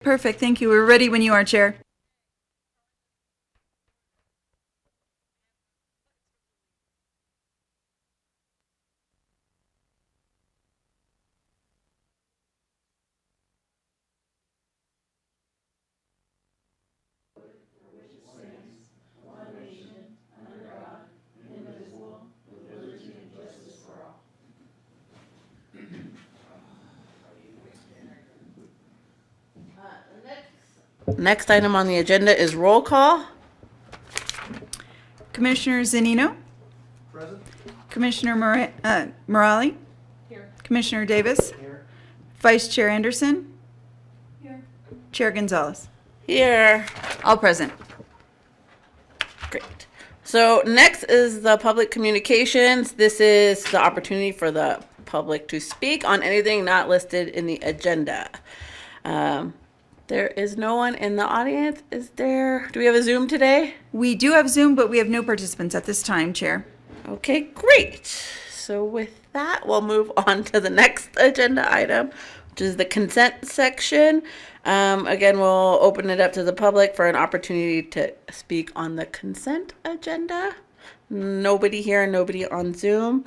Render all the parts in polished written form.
Perfect, thank you. We're ready when you are, Chair. Next item on the agenda is roll call. Commissioner Zanino? Present. Commissioner Morali? Here. Commissioner Davis? Here. Vice Chair Anderson? Here. Chair Gonzalez? Here. All present. Great. So next is the public communications. This is the opportunity for the public to speak on anything not listed in the agenda. There is no one in the audience. Is there? Do we have a Zoom today? We do have Zoom, but we have no participants at this time, Chair. Okay, great. So with that, we'll move on to the next agenda item, which is the consent section. Again, we'll open it up to the public for an opportunity to speak on the consent agenda. Nobody here, nobody on Zoom.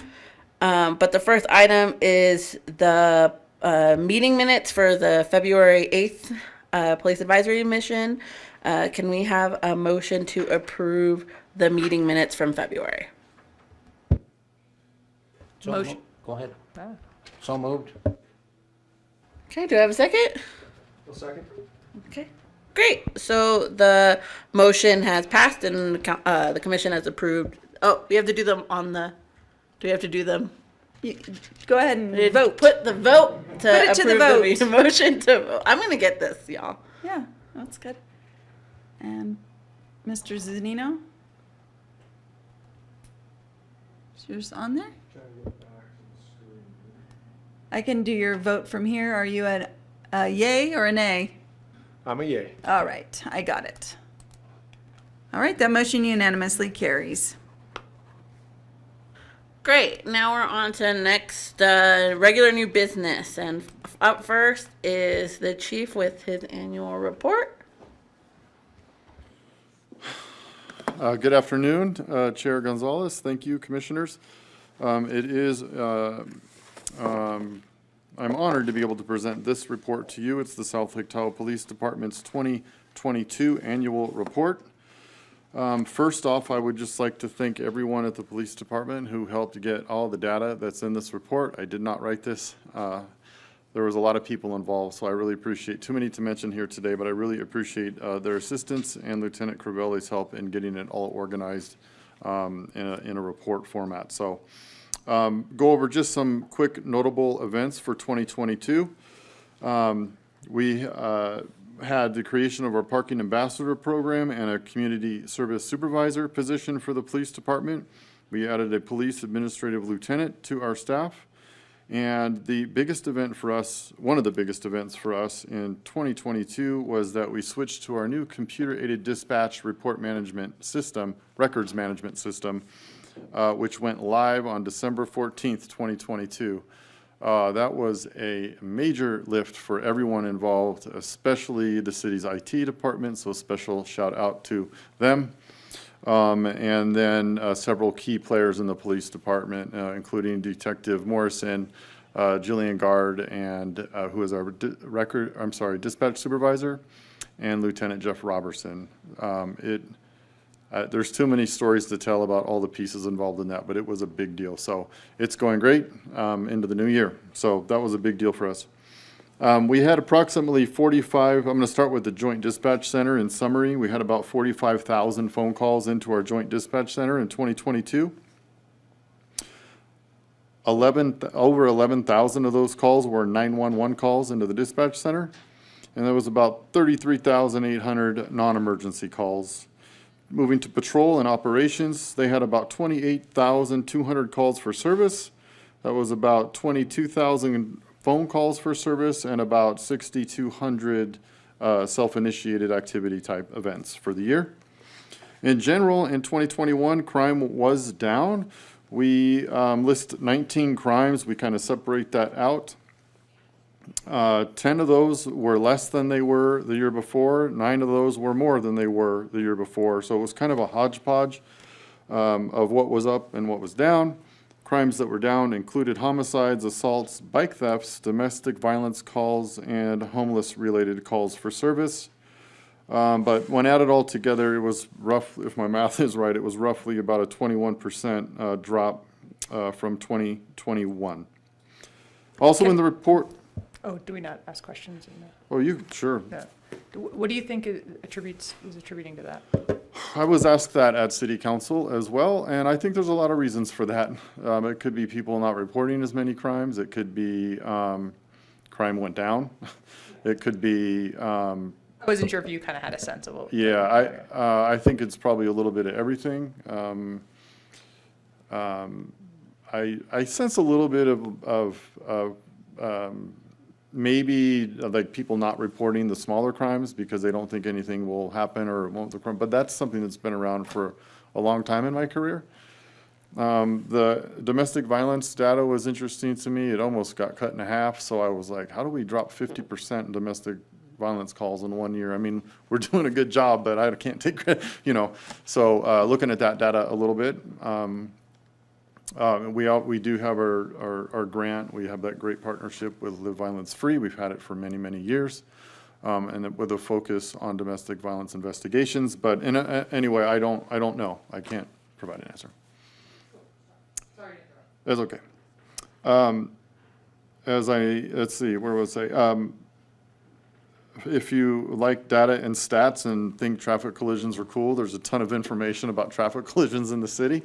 But the first item is the meeting minutes for the February 8th Police Advisory Mission. Can we have a motion to approve the meeting minutes from February? So Motion. Go ahead. So moved. Okay, do I have a second? A second. Okay, great. So the motion has passed and the commission has approved. Oh, we have to do them on the, do we have to do them? Go ahead and vote. Put the vote to Put it to the approve vote. motion to vote. I'm going to get this, y'all. Yeah, that's good. And Mr. Zanino? Is yours on there? I can do your vote from here. Are you at a yay or a nay? I'm a yay. All right, I got it. All right, that motion unanimously carries. Great. Now we're on to next regular new business. And up first is the chief with his annual report. Good afternoon, Chair Gonzalez. Thank you, Commissioners. I'm honored to be able to present this report to you. It's the South Lake Tahoe Police Department's 2022 Annual Report. First off, I would just like to thank everyone at the Police Department who helped get all the data that's in this report. I did not write this. There was a lot of people involved, so I really appreciate, too many to mention here today, but I really appreciate their assistance and Lieutenant Crivelli's help in getting it all organized in a report format. So go over just some quick notable events for 2022. We had the creation of our Parking Ambassador Program and a Community Service Supervisor position for the Police Department. We added a Police Administrative Lieutenant to our staff. And the biggest event for us, one of the biggest events for us in 2022 was that we switched to our new computer-aided dispatch report management system, records management system, which went live on December 14th, 2022. That was a major lift for everyone involved, especially the city's IT department, so special shout out to them. And then several key players in the police department, including Detective Morrison, Jillian Gard, and who is our dispatch supervisor, and Lieutenant Jeff Robertson. There's too many stories to tell about all the pieces involved in that, but it was a big deal. So it's going great into the new year. So that was a big deal for us. We had approximately 45, I'm going to start with the Joint Dispatch Center. In summary, we had about 45,000 phone calls into our Joint Dispatch Center in 2022. Over 11,000 of those calls were 911 calls into the dispatch center, and there was about 33,800 non-emergency calls. Moving to patrol and operations, they had about 28,200 calls for service. That was about 22,000 phone calls for service and about 6,200 self-initiated activity type events for the year. In general, in 2021, crime was down. We list 19 crimes. We kind of separate that out. 10 of those were less than they were the year before. 9 of those were more than they were the year before. So it was kind of a hodgepodge of what was up and what was down. Crimes that were down included homicides, assaults, bike thefts, domestic violence calls, and homeless-related calls for service. But when added all together, it was rough, if my math is right, it was roughly about a 21% drop from 2021. Also in the report, Oh, do we not ask questions? oh, you, sure. No. What do you think is attributing to that? I was asked that at city council as well, and I think there's a lot of reasons for that. It could be people not reporting as many crimes. It could be crime went down. It could be, I wasn't sure if you kind of had a sense of what. yeah, I think it's probably a little bit of everything. I sense a little bit of maybe like people not reporting the smaller crimes because they don't think anything will happen or won't the crime, but that's something that's been around for a long time in my career. The domestic violence data was interesting to me. It almost got cut in half, so I was like, how do we drop 50% in domestic violence calls in 1 year? I mean, we're doing a good job, but I can't take credit, you know. So looking at that data a little bit, we do have our grant. We have that great partnership with Live Violence Free. We've had it for many, many years, and with a focus on domestic violence investigations. But anyway, I don't know. I can't provide an answer. Sorry. That's okay. Let's see, where was I? If you like data and stats and think traffic collisions are cool, there's a ton of information about traffic collisions in the city.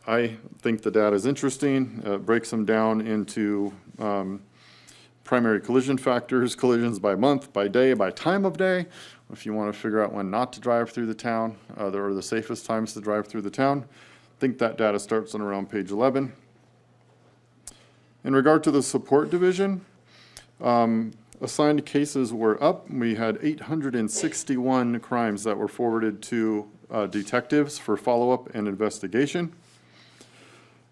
I think the data is interesting. It breaks them down into primary collision factors, collisions by month, by day, by time of day. If you want to figure out when not to drive through the town, there are the safest times to drive through the town. I think that data starts on around page 11. In regard to the support division, assigned cases were up. We had 861 crimes that were forwarded to detectives for follow-up and investigation.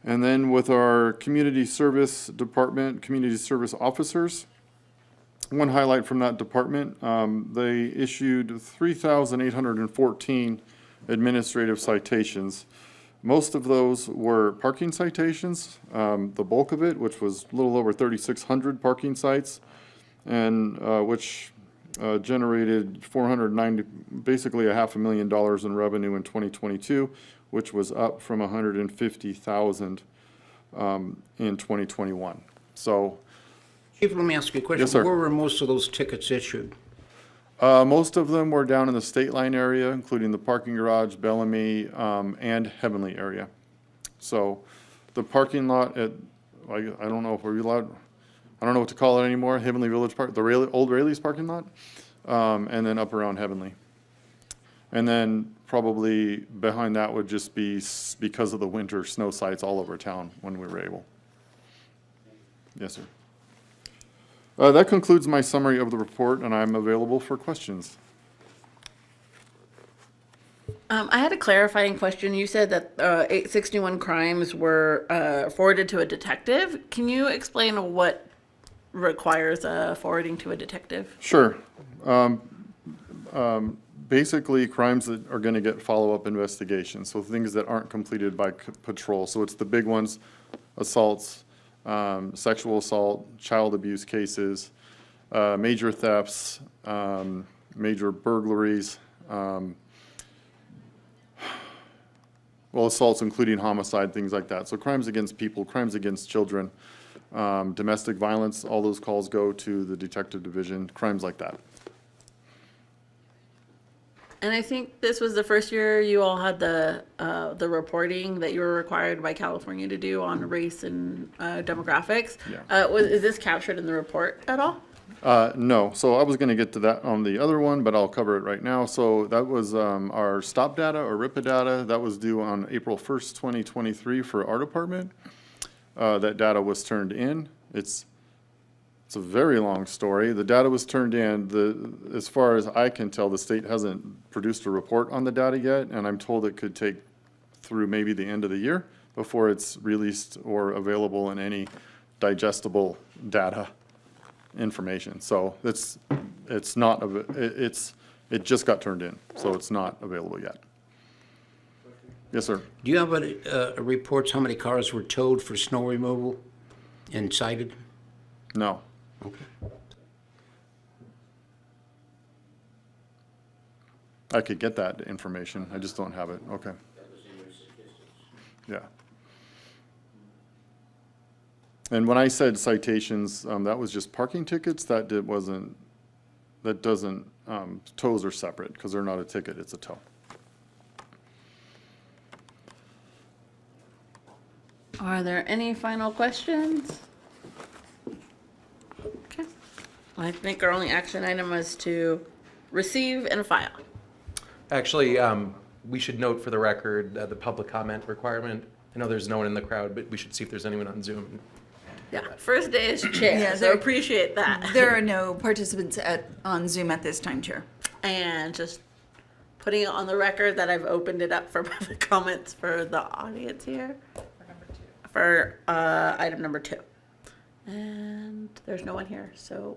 And then with our community service department, community service officers, one highlight from that department, they issued 3,814 administrative citations. Most of those were parking citations, the bulk of it, which was a little over 3,600 parking sites, and which generated 490, basically $500,000 in revenue in 2022, which was up from 150,000 in 2021. So, Chief, let me ask you a question. Yes, sir. Where were most of those tickets issued? most of them were down in the State Line area, including the parking garage, Bellamy, and Heavenly area. So the parking lot at, I don't know if we're allowed, I don't know what to call it anymore, Heavenly Village Park, the old Rayleigh's parking lot, and then up around Heavenly. And then probably behind that would just be because of the winter snow sites all over town when we were able. Yes, sir. That concludes my summary of the report, and I'm available for questions. I had a clarifying question. You said that 861 crimes were forwarded to a detective. Can you explain what requires forwarding to a detective? Sure. Basically, crimes that are going to get follow-up investigations, so things that aren't completed by patrol. So it's the big ones, assaults, sexual assault, child abuse cases, major thefts, major burglaries, well, assaults including homicide, things like that. So crimes against people, crimes against children, domestic violence, all those calls go to the detective division, crimes like that. And I think this was the first year you all had the reporting that you were required by California to do on race and demographics. Yeah. Is this captured in the report at all? No, so I was gonna get to that on the other one, but I'll cover it right now. So that was, our stop data or RIPA data, that was due on April 1st, 2023 for our department. That data was turned in. It's a very long story. The data was turned in. As far as I can tell, the state hasn't produced a report on the data yet, and I'm told it could take through maybe the end of the year before it's released or available in any digestible data information. So it's not, it just got turned in, so it's not available yet. Yes, sir. Do you have reports how many cars were towed for snow removal and cited? No. Okay. I could get that information, I just don't have it, okay. Yeah. And when I said citations, that was just parking tickets, that doesn't, tows are separate, because they're not a ticket, it's a tow. Are there any final questions? Okay. I think our only action item is to receive and file. Actually, we should note for the record the public comment requirement. I know there's no one in the crowd, but we should see if there's anyone on Zoom. Yeah, first day as chair, Yeah, so there- appreciate that. There are no participants on Zoom at this time, Chair. And just putting it on the record that I've opened it up for public comments for the audience here. For item number 2. And there's no one here, so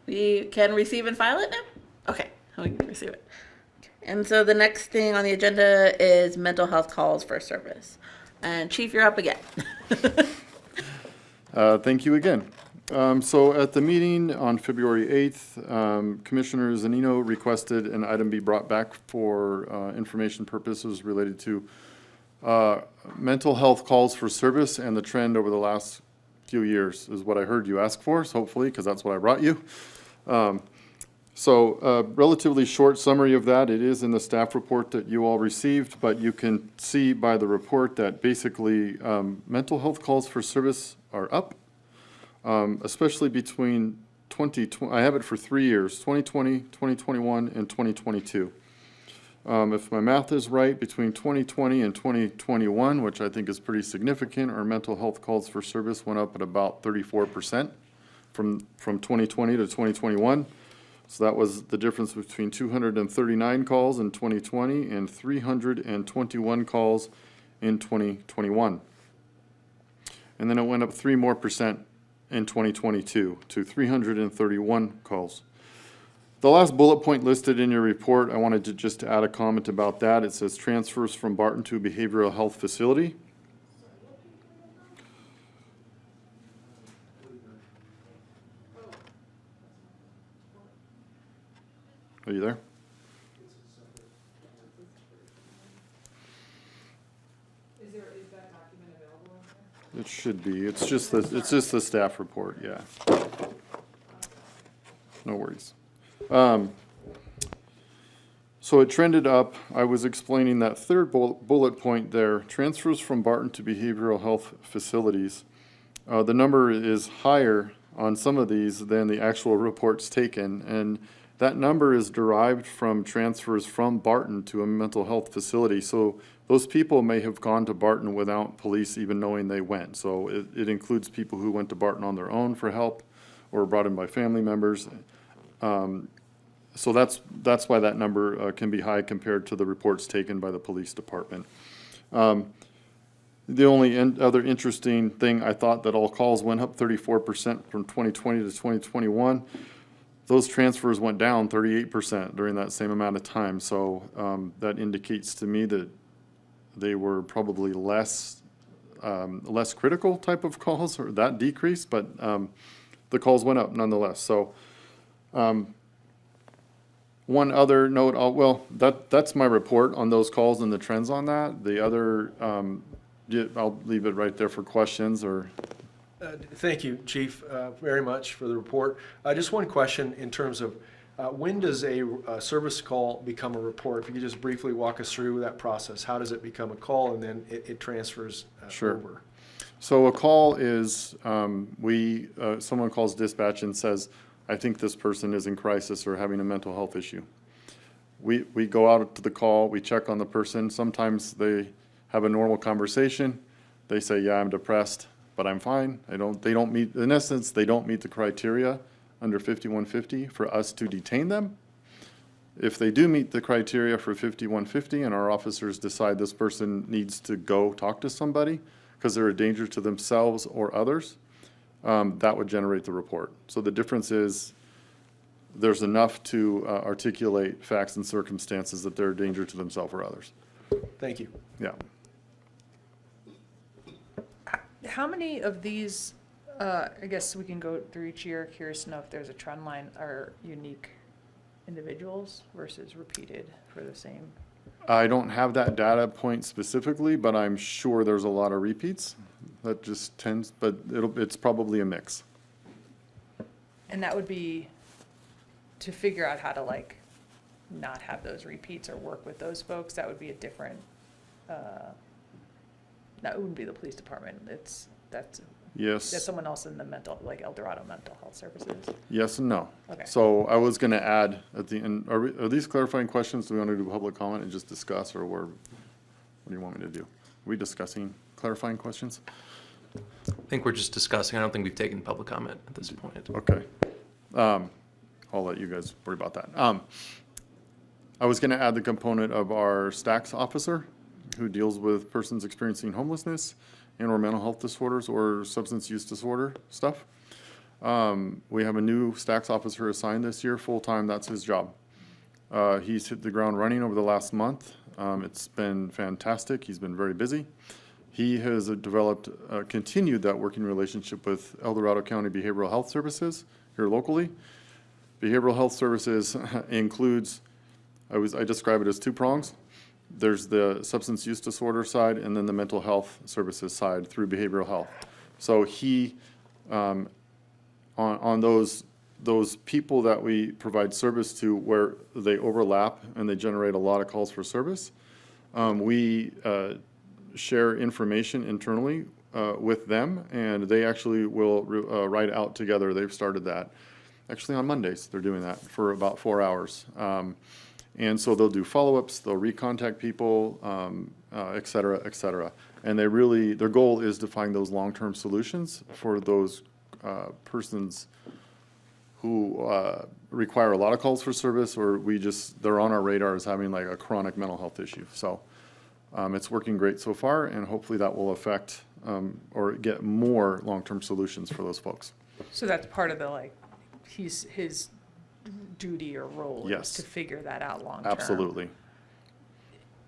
we can receive and file it now? Okay, we can receive it. And so the next thing on the agenda is mental health calls for service. And Chief, you're up again. Thank you again. So at the meeting on February 8th, Commissioner Zanino requested an item be brought back for information purposes related to mental health calls for service and the trend over the last few years is what I heard you ask for, so hopefully, because that's what I brought you. So relatively short summary of that. It is in the staff report that you all received, but you can see by the report that basically mental health calls for service are up, especially between 2020, I have it for 3 years, 2020, 2021, and 2022. If my math is right, between 2020 and 2021, which I think is pretty significant, our mental health calls for service went up at about 34% from 2020 to 2021. So that was the difference between 239 calls in 2020 and 321 calls in 2021. And then it went up 3% more in 2022 to 331 calls. The last bullet point listed in your report, I wanted to just add a comment about that. It says transfers from Barton to behavioral health facility. Are you there? Is that document available? It should be. It's just the staff report, yeah. No worries. So it trended up. I was explaining that third bullet point there, transfers from Barton to behavioral health facilities. The number is higher on some of these than the actual reports taken, and that number is derived from transfers from Barton to a mental health facility. So those people may have gone to Barton without police even knowing they went. So it includes people who went to Barton on their own for help or brought in by family members. So that's why that number can be high compared to the reports taken by the police department. The only other interesting thing, I thought that all calls went up 34% from 2020 to 2021. Those transfers went down 38% during that same amount of time. So that indicates to me that they were probably less critical type of calls, or that decreased, but the calls went up nonetheless. So one other note, that's my report on those calls and the trends on that. The other, I'll leave it right there for questions or. Thank you, Chief, very much for the report. Just one question in terms of when does a service call become a report? If you could just briefly walk us through that process. How does it become a call and then it transfers Sure. over? So a call is, someone calls dispatch and says, I think this person is in crisis or having a mental health issue. We go out to the call, we check on the person. Sometimes they have a normal conversation. They say, yeah, I'm depressed, but I'm fine. They don't meet, in essence, they don't meet the criteria under 5150 for us to detain them. If they do meet the criteria for 5150 and our officers decide this person needs to go talk to somebody because they're a danger to themselves or others, that would generate the report. So the difference is there's enough to articulate facts and circumstances that they're a danger to themselves or others. Thank you. Yeah. How many of these, I guess we can go through each year, curious to know if there's a trend line, are unique individuals versus repeated for the same? I don't have that data point specifically, but I'm sure there's a lot of repeats. That just tends, but it's probably a mix. And that would be to figure out how to like not have those repeats or work with those folks. That would be a different, that wouldn't be the police department. That's Yes. someone else in the mental, like El Dorado Mental Health Services. Yes and no. Okay. So I was gonna add at the end, are these clarifying questions? Do we want to do public comment and just discuss, or what do you want me to do? Are we discussing clarifying questions? I think we're just discussing. I don't think we've taken public comment at this point. Okay. I'll let you guys worry about that. I was gonna add the component of our stacks officer who deals with persons experiencing homelessness and or mental health disorders or substance use disorder stuff. We have a new stacks officer assigned this year, full-time, that's his job. He's hit the ground running over the last month. It's been fantastic. He's been very busy. He has developed, continued that working relationship with El Dorado County Behavioral Health Services here locally. Behavioral Health Services includes, I describe it as two prongs. There's the substance use disorder side and then the mental health services side through behavioral health. So he, on those people that we provide service to where they overlap and they generate a lot of calls for service, we share information internally with them, and they actually will write out together. They've started that. Actually, on Mondays, they're doing that for about 4 hours. And so they'll do follow-ups, they'll recontact people, et cetera, et cetera. And they really, their goal is to find those long-term solutions for those persons who require a lot of calls for service, or they're on our radar as having like a chronic mental health issue. So it's working great so far, and hopefully that will affect or get more long-term solutions for those folks. So that's part of the like, his duty or role Yes. is to figure that out long term. Absolutely.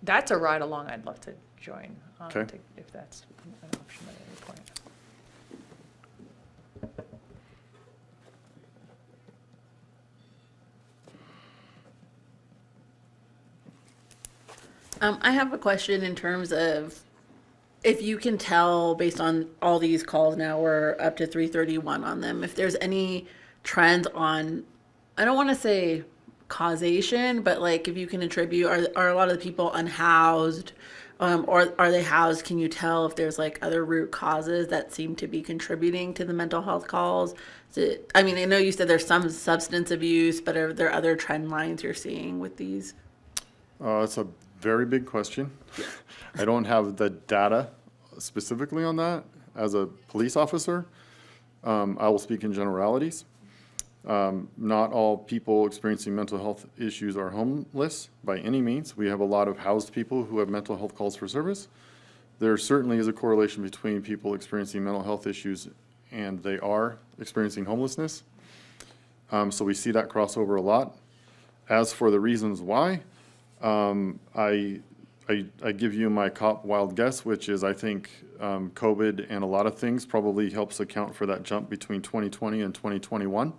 That's a ride along I'd love to join on, Okay. if that's an option at any point. I have a question in terms of if you can tell based on all these calls now, we're up to 331 on them, if there's any trends on, I don't want to say causation, but like if you can attribute, are a lot of the people unhoused, or are they housed? Can you tell if there's like other root causes that seem to be contributing to the mental health calls? I mean, I know you said there's some substance abuse, but are there other trend lines you're seeing with these? It's a very big question. I don't have the data specifically on that. As a police officer, I will speak in generalities. Not all people experiencing mental health issues are homeless by any means. We have a lot of housed people who have mental health calls for service. There certainly is a correlation between people experiencing mental health issues and they are experiencing homelessness. So we see that crossover a lot. As for the reasons why, I give you my wild guess, which is I think COVID and a lot of things probably helps account for that jump between 2020 and 2021.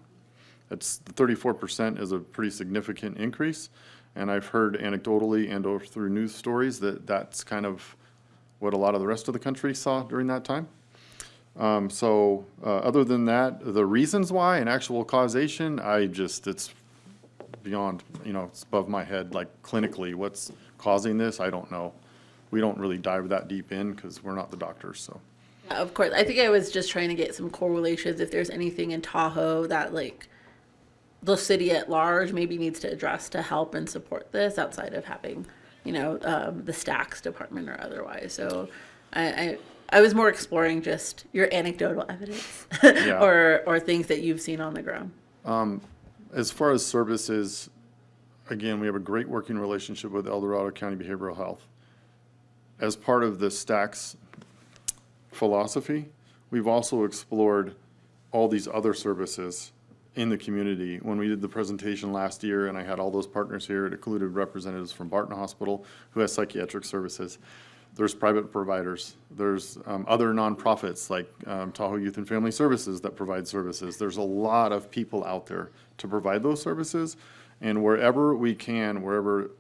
It's 34% is a pretty significant increase, and I've heard anecdotally and or through news stories that that's kind of what a lot of the rest of the country saw during that time. Other than that, the reasons why and actual causation, it's beyond, it's above my head, like clinically, what's causing this, I don't know. We don't really dive that deep in because we're not the doctors, so. Of course, I think I was just trying to get some correlations, if there's anything in Tahoe that like the city at large maybe needs to address to help and support this outside of having, the stacks department or otherwise. So I was more exploring just your anecdotal evidence Yeah. or things that you've seen on the ground. As far as services, again, we have a great working relationship with El Dorado County Behavioral Health. As part of the stacks philosophy, we've also explored all these other services in the community. When we did the presentation last year, and I had all those partners here, it included representatives from Barton Hospital, who has psychiatric services. There's private providers. There's other nonprofits like Tahoe Youth and Family Services that provide services. There's a lot of people out there to provide those services. And wherever we can, wherever,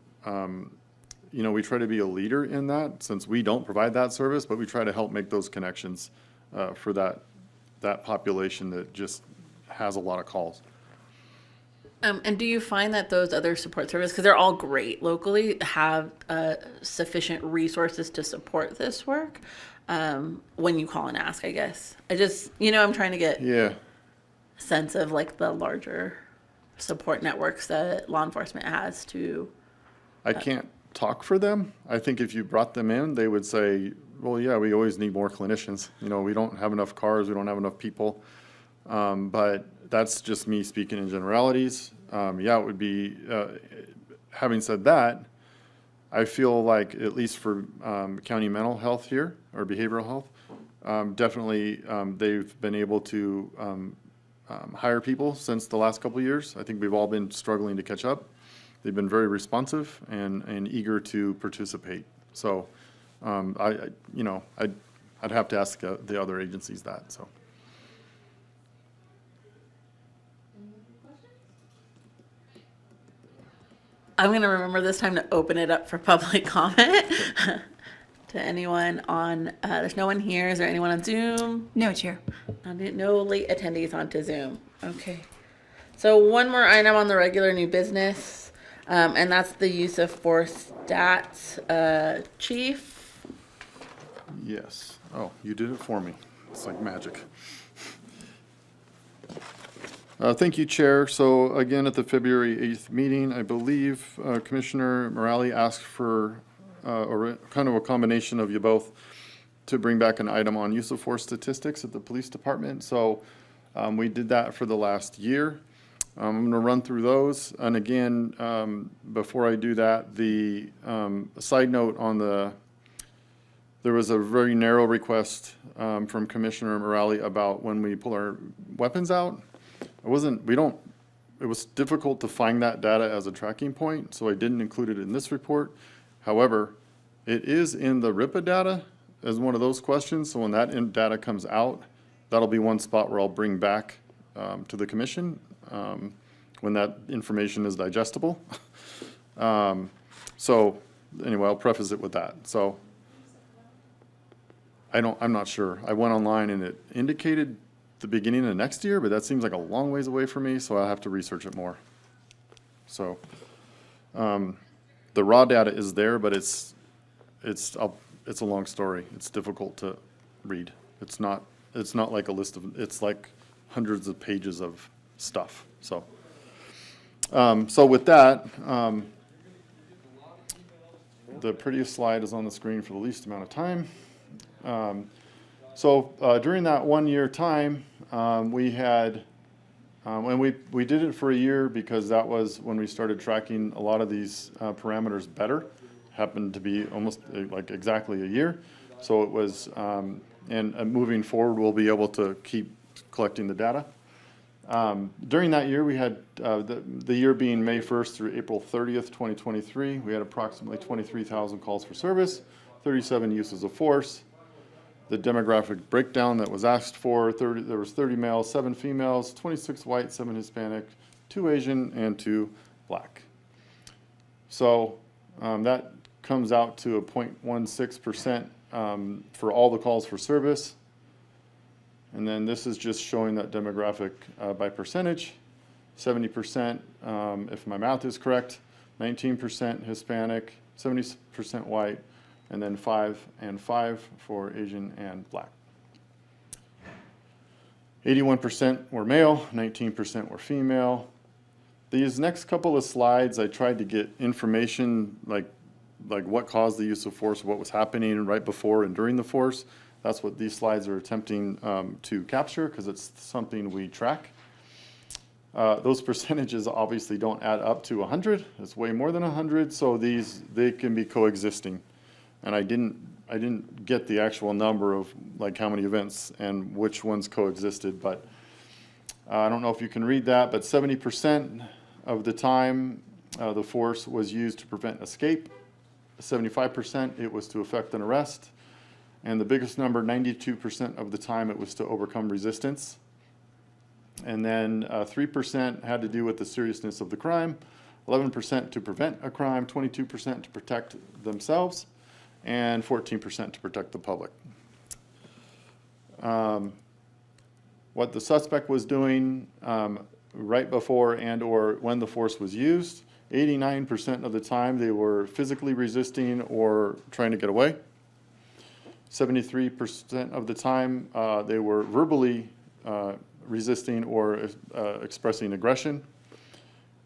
we try to be a leader in that, since we don't provide that service, but we try to help make those connections for that population that just has a lot of calls. And do you find that those other support services, because they're all great locally, have sufficient resources to support this work when you call and ask, I guess? I just, I'm trying to get Yeah. a sense of like the larger support networks that law enforcement has to. I can't talk for them. I think if you brought them in, they would say, well, yeah, we always need more clinicians. We don't have enough cars, we don't have enough people. But that's just me speaking in generalities. It would be, having said that, I feel like at least for county mental health here, or behavioral health, definitely they've been able to hire people since the last couple of years. I think we've all been struggling to catch up. They've been very responsive and eager to participate. So I'd have to ask the other agencies that, so. I'm going to remember this time to open it up for public comment to anyone on, there's no one here. Is there anyone on Zoom? No, Chair. No late attendees onto Zoom. Okay. So one more item on the regular new business, and that's the use of force stats. Chief? Yes. Oh, you did it for me. It's like magic. Thank you, Chair. So again, at the February 8th meeting, I believe Commissioner Morale asked for kind of a combination of you both to bring back an item on use of force statistics at the police department. So we did that for the last year. I'm going to run through those. And again, before I do that, the side note on there was a very narrow request from Commissioner Morale about when we pull our weapons out. It was difficult to find that data as a tracking point, so I didn't include it in this report. However, it is in the RIPA data as one of those questions, so when that data comes out, that'll be one spot where I'll bring back to the commission when that information is digestible. So anyway, I'll preface it with that. So I'm not sure. I went online and it indicated the beginning of next year, but that seems like a long ways away for me, so I'll have to research it more. So the raw data is there, but it's a long story. It's difficult to read. It's not like a list of, it's like hundreds of pages of stuff. So with that, the prettiest slide is on the screen for the least amount of time. So during that 1 year time, we had, and we did it for a year because that was when we started tracking a lot of these parameters better. Happened to be almost like exactly a year. So it was, and moving forward, we'll be able to keep collecting the data. During that year, we had, the year being May 1st through April 30th, 2023, we had approximately 23,000 calls for service, 37 uses of force. The demographic breakdown that was asked for, there was 30 males, 7 females, 26 white, 7 Hispanic, 2 Asian, and 2 black. So that comes out to a 0.16% for all the calls for service. And then this is just showing that demographic by percentage. 70%, if my math is correct, 19% Hispanic, 70% white, and then 5 and 5 for Asian and black. 81% were male, 19% were female. These next couple of slides, I tried to get information like what caused the use of force, what was happening right before and during the force. That's what these slides are attempting to capture because it's something we track. Those percentages obviously don't add up to 100. It's way more than 100, so they can be coexisting. And I didn't get the actual number of like how many events and which ones coexisted, but I don't know if you can read that, but 70% of the time the force was used to prevent escape. 75% it was to effect an arrest. And the biggest number, 92% of the time it was to overcome resistance. And then 3% had to do with the seriousness of the crime, 11% to prevent a crime, 22% to protect themselves, and 14% to protect the public. What the suspect was doing right before and or when the force was used, 89% of the time they were physically resisting or trying to get away. 73% of the time they were verbally resisting or expressing aggression.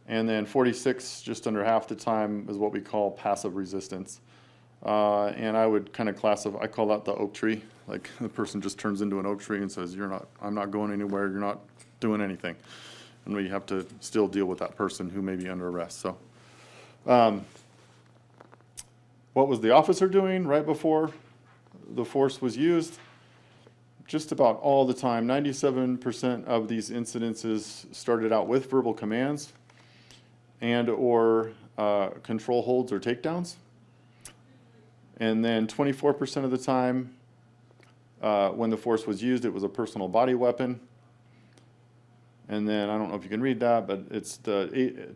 And then 46, just under half the time, is what we call passive resistance. And I would kind of classify, I call that the oak tree. Like the person just turns into an oak tree and says, I'm not going anywhere, you're not doing anything. And we have to still deal with that person who may be under arrest. So what was the officer doing right before the force was used? Just about all the time, 97% of these incidences started out with verbal commands and or control holds or takedowns. And then 24% of the time, when the force was used, it was a personal body weapon. And then, I don't know if you can read that, but it's the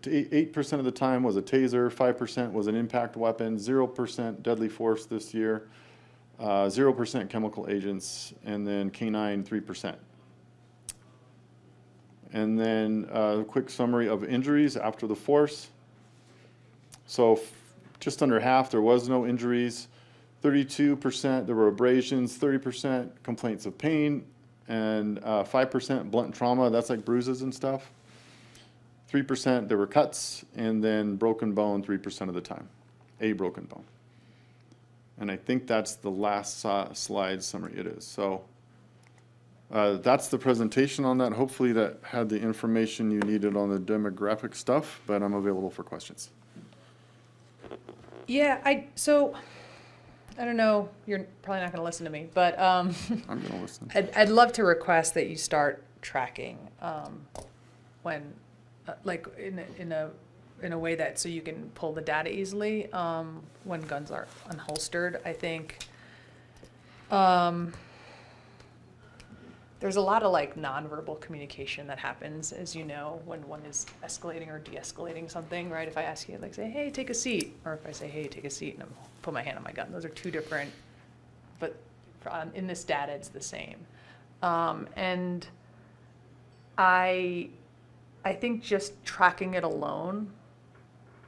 8% of the time was a taser, 5% was an impact weapon, 0% deadly force this year, 0% chemical agents, and then canine 3%. And then a quick summary of injuries after the force. So just under half, there was no injuries. 32% there were abrasions, 30% complaints of pain, and 5% blunt trauma, that's like bruises and stuff. 3% there were cuts, and then broken bone 3% of the time, a broken bone. And I think that's the last slide summary it is. So that's the presentation on that. Hopefully that had the information you needed on the demographic stuff, but I'm available for questions. Yeah, I don't know, you're probably not gonna listen to me, but, I'm gonna listen. I'd love to request that you start tracking, when, like, in a way that, so you can pull the data easily, when guns are unholstered. I think, there's a lot of like nonverbal communication that happens, as you know, when one is escalating or de-escalating something, right? If I ask you, like, say, hey, take a seat, or if I say, hey, take a seat, and I put my hand on my gun, those are two different, but in this data, it's the same. And I think just tracking it alone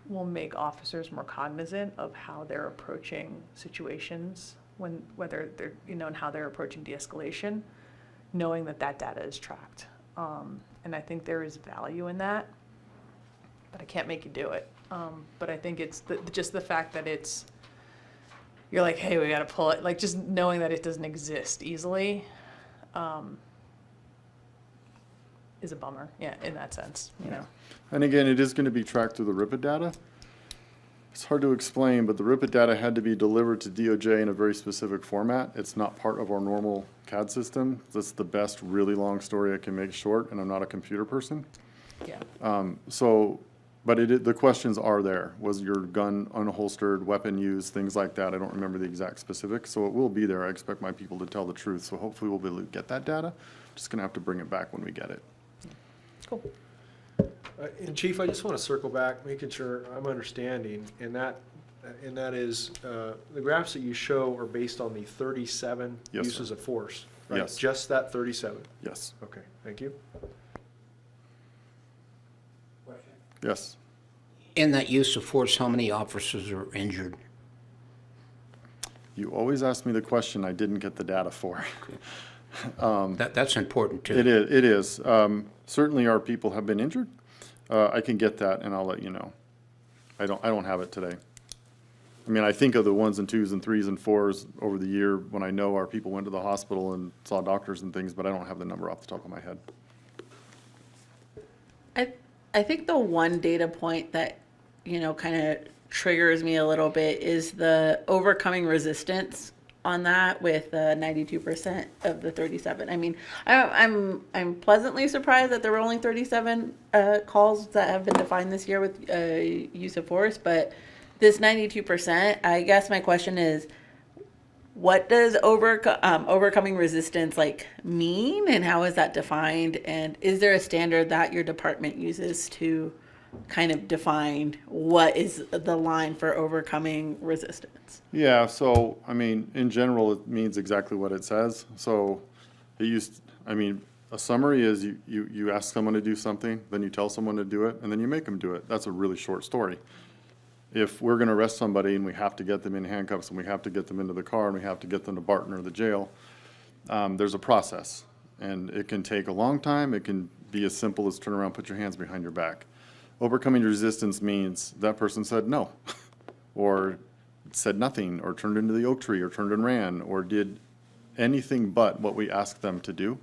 will make officers more cognizant of how they're approaching situations, whether they're, and how they're approaching de-escalation, knowing that data is tracked. And I think there is value in that, but I can't make you do it. But I think it's just the fact that you're like, hey, we gotta pull it, like just knowing that it doesn't exist easily is a bummer, yeah, in that sense, you know. And again, it is going to be tracked through the RIPID data. It's hard to explain, but the RIPID data had to be delivered to DOJ in a very specific format. It's not part of our normal CAD system. That's the best really long story I can make short, and I'm not a computer person. Yeah. But the questions are there. Was your gun unholstered, weapon used, things like that. I don't remember the exact specifics, so it will be there. I expect my people to tell the truth, so hopefully we'll be able to get that data. Just going to have to bring it back when we get it. Cool. And Chief, I just want to circle back, making sure I'm understanding, and that is, the graphs that you show are based on the 37 Yes, sir. uses of force, right? Yes. Just that 37? Yes. Okay, thank you. Yes. In that use of force, how many officers are injured? You always ask me the question I didn't get the data for. That's important too. It is. Certainly our people have been injured. I can get that and I'll let you know. I don't have it today. I mean, I think of the 1s and 2s and 3s and 4s over the year when I know our people went to the hospital and saw doctors and things, but I don't have the number off the top of my head. I think the one data point that, kind of triggers me a little bit is the overcoming resistance. on that with 92% of the 37. I mean, I'm pleasantly surprised that there were only 37 calls that have been defined this year with use of force, but this 92%, I guess my question is, what does overcoming resistance like mean, and how is that defined? And is there a standard that your department uses to kind of define what is the line for overcoming resistance? Yeah, so, I mean, in general, it means exactly what it says. So a summary is you ask someone to do something, then you tell someone to do it, and then you make them do it. That's a really short story. If we're gonna arrest somebody and we have to get them in handcuffs and we have to get them into the car and we have to get them to Barton or the jail, there's a process. And it can take a long time. It can be as simple as turn around, put your hands behind your back. Overcoming resistance means that person said no, or said nothing, or turned into the oak tree, or turned and ran, or did anything but what we asked them to do.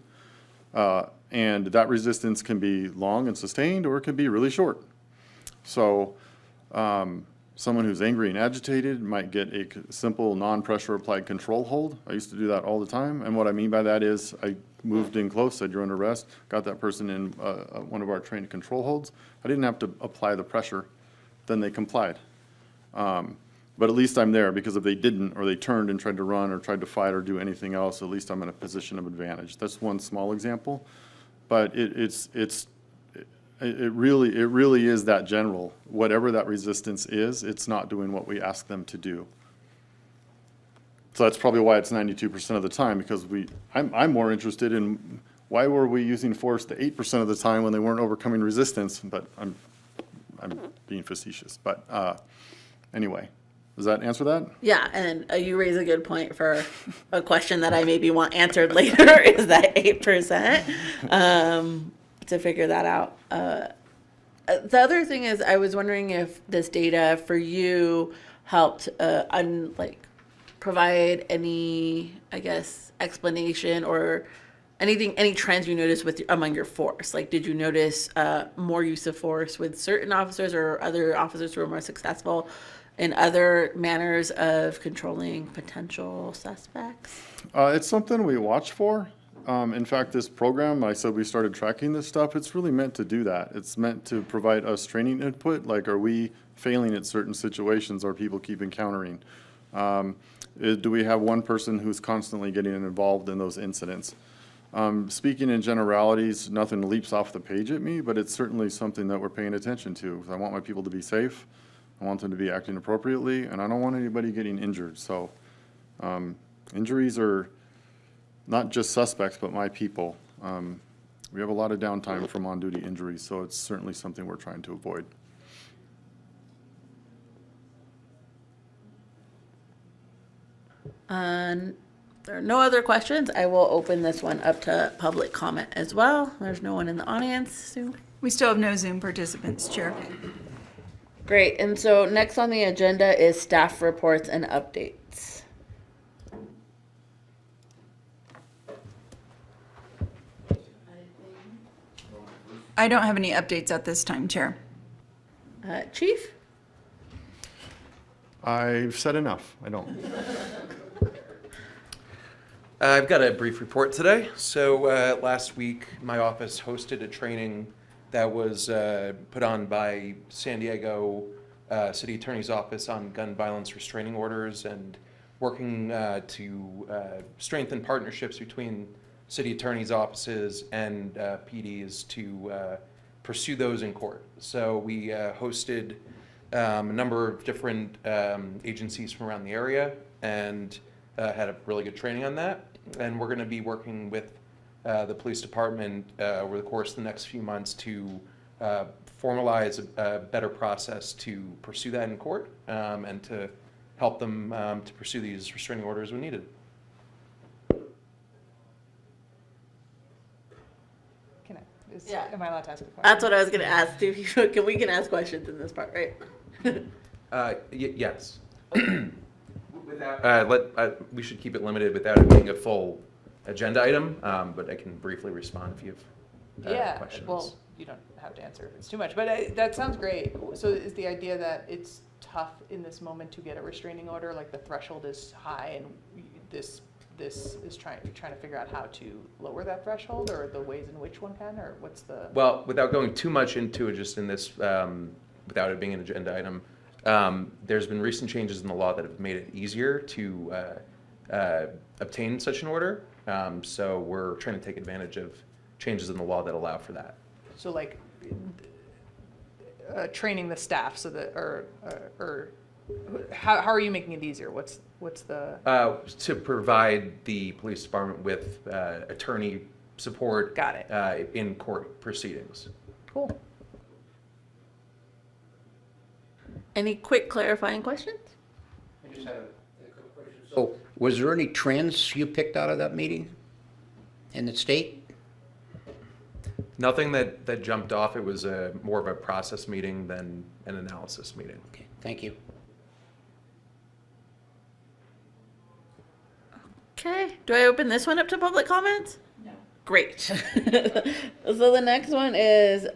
And that resistance can be long and sustained, or it can be really short. So someone who's angry and agitated might get a simple non-pressure applied control hold. I used to do that all the time. And what I mean by that is I moved in close, said you're under arrest, got that person in one of our trained control holds. I didn't have to apply the pressure. Then they complied. But at least I'm there, because if they didn't, or they turned and tried to run or tried to fight or do anything else, at least I'm in a position of advantage. That's one small example. But it really is that general. Whatever that resistance is, it's not doing what we ask them to do. So that's probably why it's 92% of the time, because I'm more interested in why were we using force the 8% of the time when they weren't overcoming resistance, but I'm being facetious. But anyway, does that answer that? Yeah, and you raise a good point for a question that I maybe want answered later, is that 8%, to figure that out. The other thing is, I was wondering if this data for you helped provide any, I guess, explanation or anything, any trends you noticed among your force. Like, did you notice more use of force with certain officers, or other officers who were more successful in other manners of controlling potential suspects? It's something we watch for. In fact, this program, I said we started tracking this stuff, it's really meant to do that. It's meant to provide us training input, like, are we failing at certain situations, or people keep encountering? Do we have one person who's constantly getting involved in those incidents? Speaking in generalities, nothing leaps off the page at me, but it's certainly something that we're paying attention to. I want my people to be safe, I want them to be acting appropriately, and I don't want anybody getting injured. So injuries are not just suspects, but my people. We have a lot of downtime from on-duty injuries, so it's certainly something we're trying to avoid. There are no other questions. I will open this one up to public comment as well. There's no one in the audience, Sue. We still have no Zoom participants, Chair. Great, and so next on the agenda is staff reports and updates. I don't have any updates at this time, Chair. Chief? I've said enough. I don't. I've got a brief report today. So last week, my office hosted a training that was put on by San Diego City Attorney's Office on gun violence restraining orders, and working to strengthen partnerships between city attorneys' offices and PDs to pursue those in court. So we hosted a number of different agencies from around the area, and had a really good training on that. And we're going to be working with the police department over the course of the next few months to formalize a better process to pursue that in court, and to help them to pursue these restraining orders when needed. Yeah. Am I allowed to ask a question? That's what I was going to ask too. We can ask questions in this part, right? Yes. We should keep it limited without it being a full agenda item, but I can briefly respond if you have questions. Well, you don't have to answer if it's too much, but that sounds great. So is the idea that it's tough in this moment to get a restraining order, like the threshold is high and this is trying to figure out how to lower that threshold, or the ways in which one can, or what's the? Well, without going too much into it, just in this, without it being an agenda item, there's been recent changes in the law that have made it easier to obtain such an order. So we're trying to take advantage of changes in the law that allow for that. So like training the staff so that, or how are you making it easier? What's the? To provide the police department with attorney support. Got it. In court proceedings. Cool. Any quick clarifying questions? I just had a quick question. So, was there any trends you picked out of that meeting in the state? Nothing that jumped off. It was more of a process meeting than an analysis meeting. Okay, thank you. Okay, do I open this one up to public comments? No. Great. So the next one is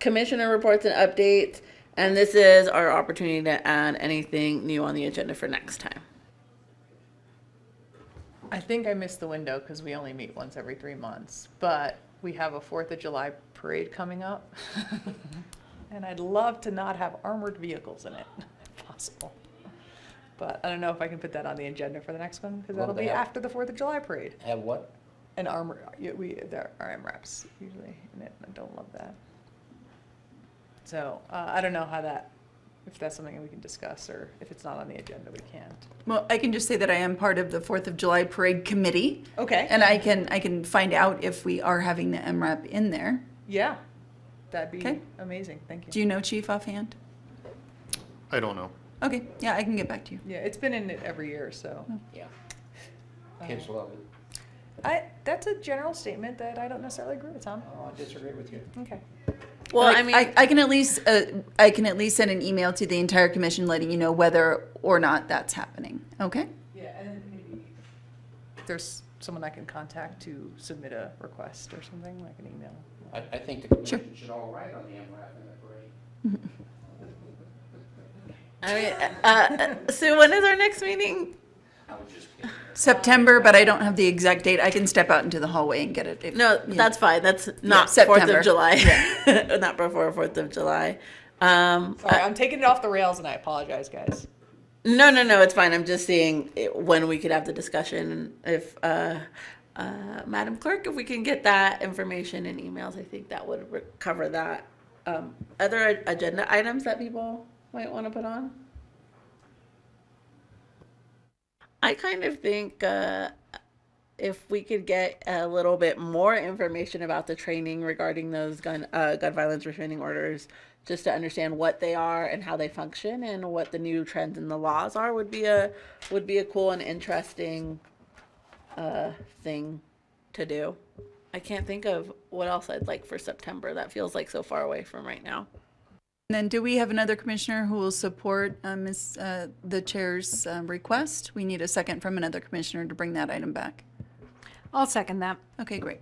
commissioner reports and updates, and this is our opportunity to add anything new on the agenda for next time. I think I missed the window because we only meet once every 3 months, but we have a 4th of July parade coming up. And I'd love to not have armored vehicles in it, if possible. But I don't know if I can put that on the agenda for the next one, because Well, that'll be they have- after the 4th of July parade. Have what? And there are MRAPs usually in it, and I don't love that. So I don't know if that's something we can discuss, or if it's not on the agenda, we can't. Well, I can just say that I am part of the 4th of July Parade Committee. Okay. And I can find out if we are having the MRAP in there. Yeah, that'd be Okay. amazing, thank you. Do you know, Chief, offhand? I don't know. Okay, yeah, I can get back to you. Yeah, it's been in it every year, so. Yeah. Kids love it. That's a general statement that I don't necessarily agree with, Tom. Oh, I disagree with you. Okay. Well, Like, I mean, I can at least send an email to the entire commission letting you know whether or not that's happening. Okay? Yeah, and then maybe if there's someone I can contact to submit a request or something, like an email. I think the commission should all write on the MRAP in the parade. Sue, when is our next meeting? I was just kidding. September, but I don't have the exact date. I can step out into the hallway and get it. if- No, yeah. that's fine. That's not 4th September. of July. Not before 4th of July. Sorry, I'm taking it off the rails, and I apologize, guys. No, it's fine. I'm just seeing when we could have the discussion. If Madam Clerk, if we can get that information in emails, I think that would cover that. Other agenda items that people might want to put on? I kind of think if we could get a little bit more information about the training regarding those gun violence restraining orders, just to understand what they are and how they function and what the new trends in the laws are, would be a cool and interesting thing to do. I can't think of what else I'd like for September. That feels like so far away from right now. And then do we have another commissioner who will support the chair's request? We need a second from another commissioner to bring that item back. I'll second that. Okay, great.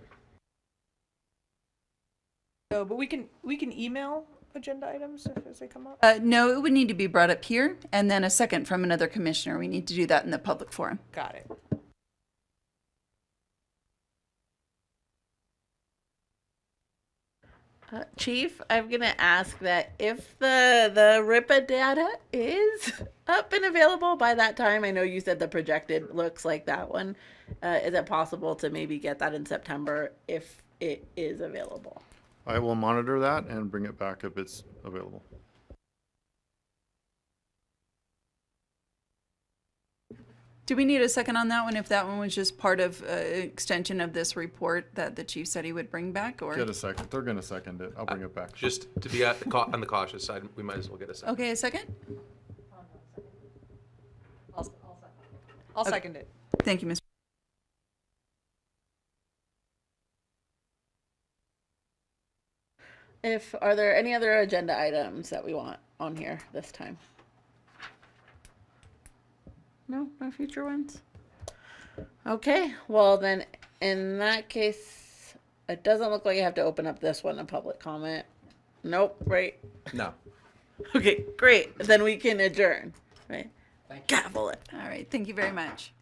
So, but we can email agenda items as they come up. No, it would need to be brought up here, and then a second from another commissioner. We need to do that in the public forum. Got it. Chief, I'm gonna ask that if the RIPA data is up and available by that time, I know you said the projected looks like that one. Is it possible to maybe get that in September if it is available? I will monitor that and bring it back if it's available. Do we need a second on that one, if that one was just part of extension of this report that the chief said he would bring back, or? Get a second. They're gonna second it. I'll bring it back. Just to be on the cautious side, we might as well get a second. Okay, a second? I'll second it. Thank you, Mr. Are there any other agenda items that we want on here this time? No future ones? Okay, well then, in that case, it doesn't look like you have to open up this one to public comment. Nope, right? No. Okay, great. Then we can adjourn, right? Thank you. Gavel it. All right, thank you very much.